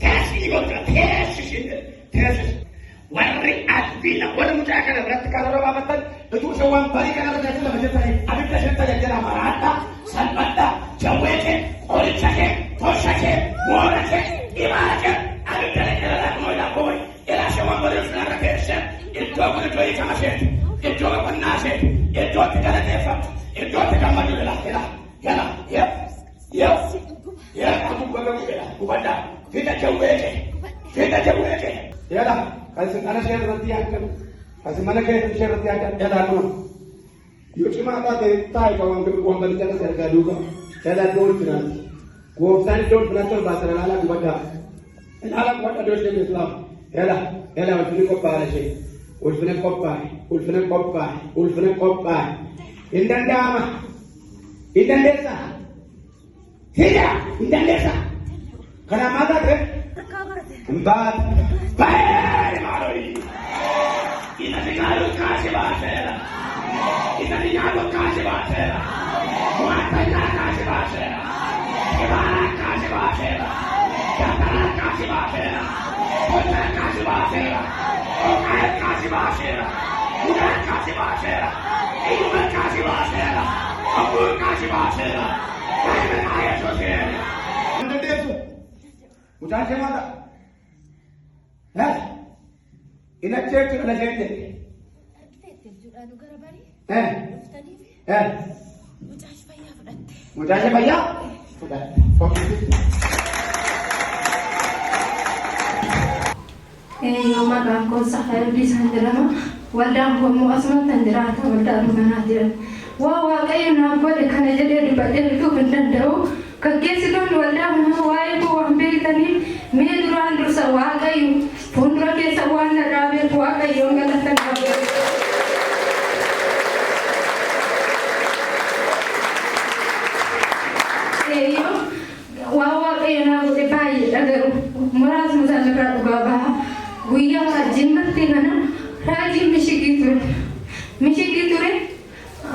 تاسي قلت تاسس والرئات فينا ولا متأكد رتك على ربع مثل بتقول سوام طريقة أنا بدي أقول لك أبيك شفت يجرا مراتا سلبتا جويته أولتك توشك مورك إيمانك أبيك لك مولا بوي إلى سوام بدرس نارك إيشان الدوق الدوي كماشيت الدوق بالناشيت الدوق كذا تفهم الدوق كمان يلا يلا يلا يلا يا أبو بكر وبدا kita jauhke ya dah kasih mana share roti akan kasih mana ke share roti akan ya dah no yo cuma ada tai kawan berkuang dari sana saya gaduh saya dah dol final ko san dol final to basara ala kubada ala kubada dol di Islam ya dah ulfine koppa indan dama indan desa karena mata deh, empat, bayar maloi, kita tinggal kasih bahasa, kita tinggal kasih bahasa, muatnya kasih bahasa, gimana kasih bahasa, cara kasih bahasa, kota kasih bahasa, orang kasih bahasa, udah kasih bahasa, hidup kasih bahasa, aku kasih bahasa, saya kaya sosial. Mudah aja mata, ini cek tu nak cek. Mudah aja bayar. Sudah, fokus. Mama aku sahaya di sana, wadah kamu asma tandera atau wadah mana dia. Wah, kayak nak boleh kerana jadi di badan itu benar dah. Kekesi don wadah mana wai ko ambil tadi meduran dosa wakai pundra ke sawan rabe wakai yang galatan rabe yo wawa kayak na udah bayi agar meras musan berat baba guya jimbat tingana rajin misikitur re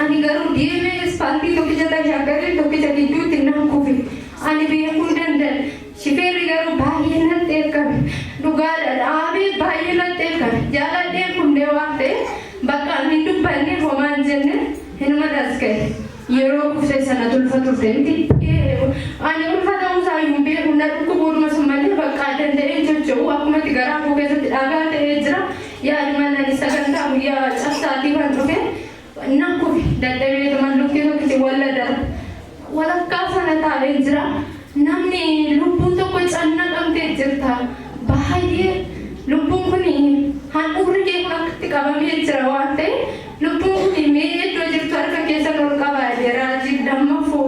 ani garu dia me spalti to kita jagare to kita itu tinang kufi ani biya kundan shiferi garu bahina tekan dugar abe bahina tekan jala de kunde wate baka mindu panne homan jenne henma daske yero kufse sanatul fatul tenti ani ulfata usai umbe unna ku bur masmale baka dende jojo akma tigara ko ke aga te ejra ya mana ni saganda ya chasta divan roke Naku dari teman luki tu kita wala kasa na tahu jera namni lumpun tu kau anak am te jerta bahaya lumpun ko ni han urut ke nak ketika kami jera wate lumpun ni me tu jerta ka kesa nol ka bahaya rajik damma fo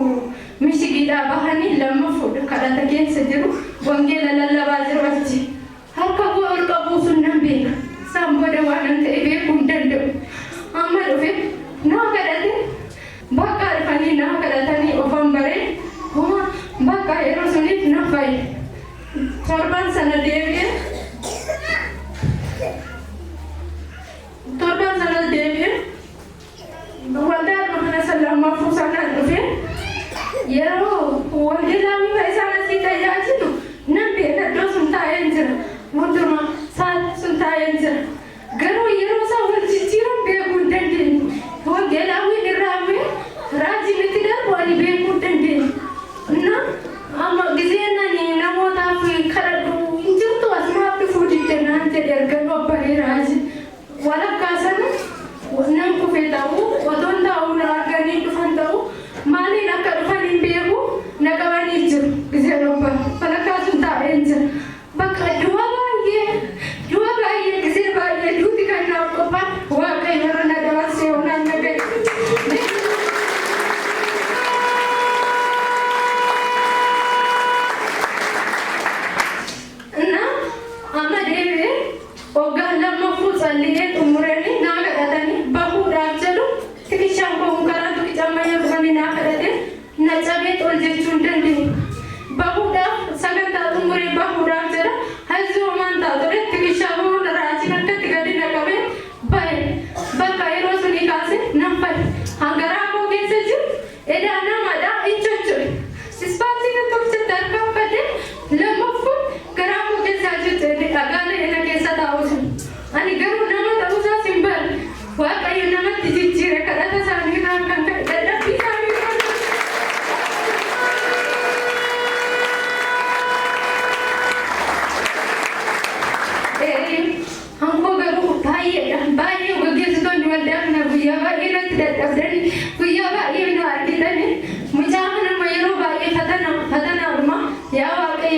misi gida bahani lamma fo kada ta ke sejeru wange lalla bajar wajji har ka ko ul ka busun nambe sambo de wanan te be kundan de amar fe Nah kadang bakar kani nah kadang ofam bare, bakar erosunit nah baik. Korban sana dewi, wadah mana salam mafu sana tu ya lo, wadah lami baik sana sita ya tu, nampi nak dos suntayan je, mundur mah sat suntayan je, garu yero sahul ciciran begun dendin. Wah gelawi dirawe, raji mitidar wali bekutan din. Na, ama gizena ni namo tafi karadu. Injil tu asma api fudi tenan jadi ergan bari raji. Wala kasana, nang kufetau, wadon tau naragani tufan tau. Mali nakarufani beku, nakawani jur. Gizena ba, wala kasun ta enjil. Baka dua lagi gizena ba ye duti kan na kopat. Wah kaya rana dawas seonan. Eda nama ada incucu. Sisipasi untuk cetar kapade lemafun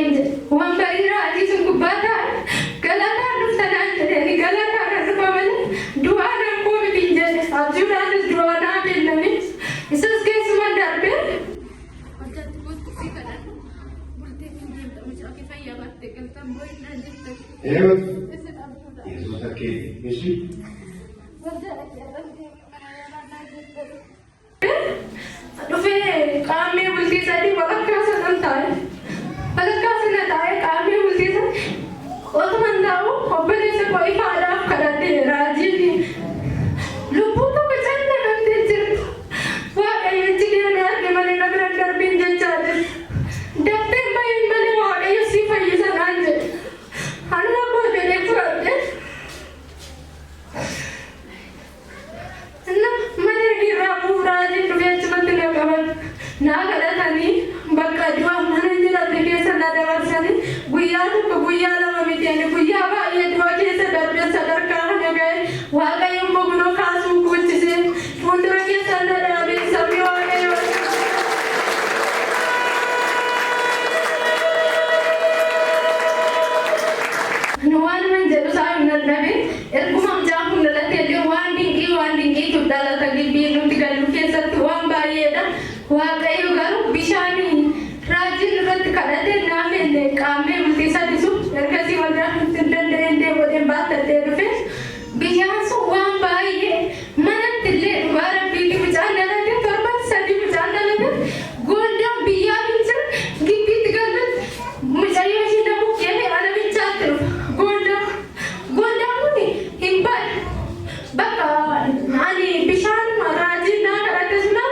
inje wambari raji sun kubata galata duftanan jadi galata rasma male duana ko binje ajuna duana benami isas ke semua darbe aja tebut sikadan bulte binje macam ke faya batte kan tamboi nanti Evet. Yesus sakit. Yesus. Dufe kami bulti tadi balakkasan antaye balakkasan antaye kami bulti tadi otu mandau obbere se koi fara karate raji ni lupu to kachanda kante jir wa kayo chile na ke mane nagran dar binjan chade datte mai mane wa kayo si faisa nanje hanna ko bele kurate na mane gira pura ji tuge chmatne kawan na kada tani bakka dua mane jira tege sana dawarsani guya to guya la mamite ne guya ba ye dua ke se darbe sadar ka ne gaye wa kayo mogno khasu kuch se mundra ke sana rabe sabi wa gaye nuwan man jerusalem nabe erkumam jamu nalate de wandingi tudala tagi binu tigalu ke satu wan bayeda wa kayo garu bishani rajin rat kadate na mende kame multisa disu erkasi wada tindende ende wode batate rufe biyasu wan baye manan tille wara bigi bichana lade torban sadi bichana lade gonda biya bincha gibi tigalu mujayo shina bu keme ana bichatu gonda muni himbar baka ani bishan raji na karatesna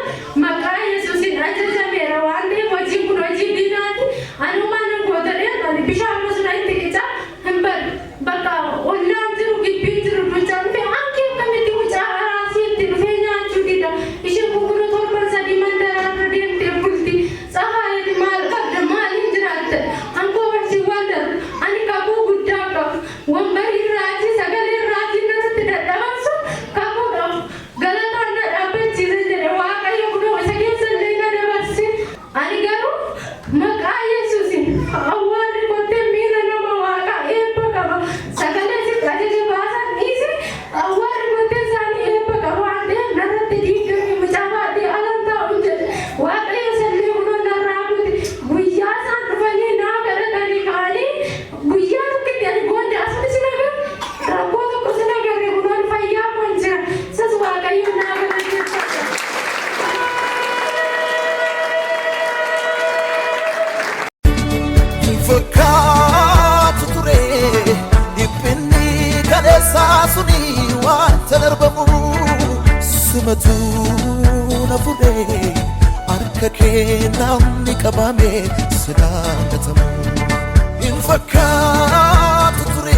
maka yesusin ajaja mera wande moji kunoji dinati anuman kodare ani bishan musna intikicha himbar baka ullantiru gipintiru duchampe anke kamiti mucha arasi tiru fenya chudida ishe kukuru torban sadi mandara radien tempulti sahaya mal kabda mal injrat anko varsi wandar ani kabu guddaka wambari raji sagale raji narat dawanso kabu galata na abe chize jere wa kayo kuno sage sale na dawarsi ani garu maka yesusi awwal kote mina na mawaka epa kaba sagale se kaje je basa nise awwal kote sani epa kaba ande narat dikke muchawa de alanta unje wa kayo sale kuno na rabuti guya san fani na gara tani kali guya to ke tani gonde asli sinaga rabo to kusina gare kuno faya ponja saswa kayo na gara Fakkaatu ture dhiphinni kadheessaa suni waan tanarbamu simatu na fudhe harka kee namni qabame sidaagatamu hin fakkaatu ture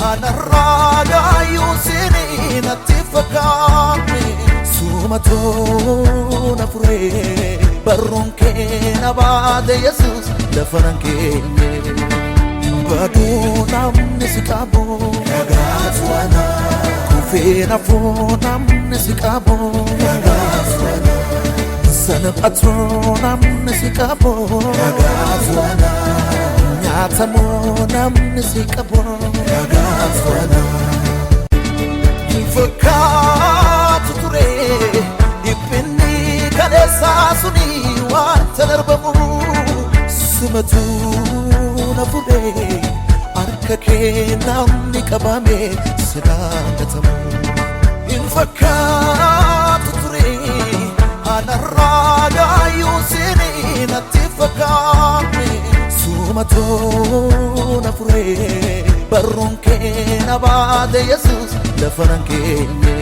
anarraa gaayyuu sini natti fakkaate sumatoo na fure barruun kee na baate yesus lafanan keenye baduu namni si qabu nagaatuana kufee nafuu namni si qabu nagaatuana salphatuu namni si qabu nagaatuana nyaatamuu namni si qabu nagaatuana fakkaatu ture dhiphinni kadheessaa suni waan tanarbamu simatu na fudhe harka kee namni qabame sidaagatamu hin fakkaatu ture anarraa gaayyuu sini natti fakkaate sumatoo na fure barruun kee na baate yesus lafanan keenye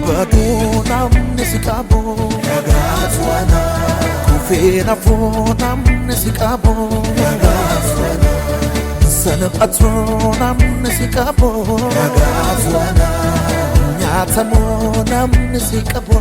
baduu namni si qabu nagaatuana kufee nafuu namni si qabu nagaatuana salphatuu namni si qabu nagaatuana nyaatamuu namni si qabu